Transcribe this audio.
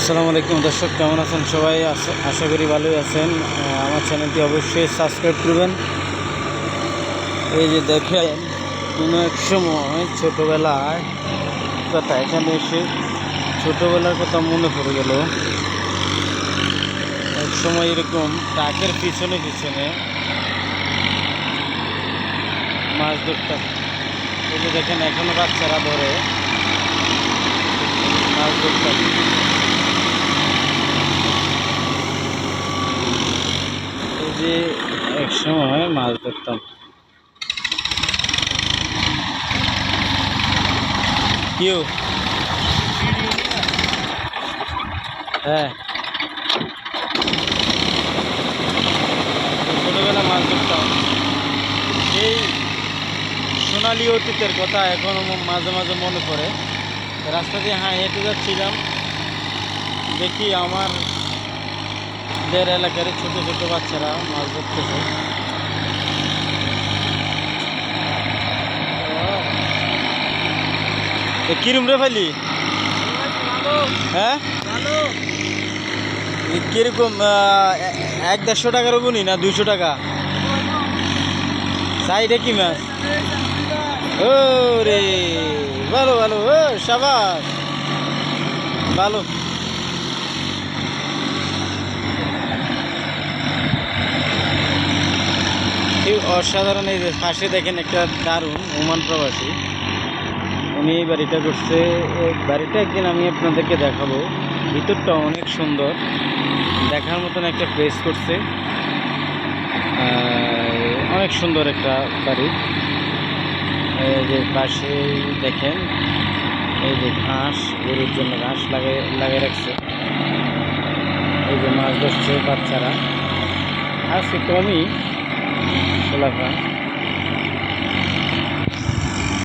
আসসালামু আলাইকুম দর্শক, কেমন আছেন সবাই? আশা করি ভালোই আছেন। আমার চ্যানেলটি অবশ্যই সাবস্ক্রাইব করবেন। এই যে দেখেন, কোনো এক সময় ছোটোবেলায় কথা, এখানে এসে ছোটোবেলার কথা মনে পড়ে গেল। এক সময় এরকম ট্রাকের পিছনে পিছনে মাছ ধরতাম। এই যে দেখেন, এখনও বাচ্চারা ধরে মাছ ধরতাম। এই যে এক সময় মাছ ধরতাম। কেউ হ্যাঁ, ছোটোবেলা মাছ ধরতাম। এই সোনালি অতীতের কথা এখনও মাঝে মাঝে মনে পড়ে। রাস্তা দিয়ে হেঁটে যাচ্ছিলাম, দেখি আমাদের এলাকার ছোট ছোট বাচ্চারা মাছ ধরতেছে। কিরম রে ফাইলি? হ্যাঁ, কিরকম? 100-150 টাকার গুনি না 200 টাকা? সাইডে কি মাছ? ও রে, ভালো ভালো, ও সাবাস, ভালো। অসাধারণ। এই যে পাশে দেখেন একটা দারুণ ওমান প্রবাসী, উনি এই বাড়িটা করছে। বাড়িটা একদিন আমি আপনাদেরকে দেখাবো। ভিতরটা অনেক সুন্দর, দেখার মতন একটা প্লেস করছে। অনেক সুন্দর একটা বাড়ি। এই যে পাশে দেখেন, এই যে ঘাস, গরুর জন্য ঘাস লাগিয়ে রাখছে। এই যে মাছ ধরছে বাচ্চারা, আজকে কমই খোলাফা।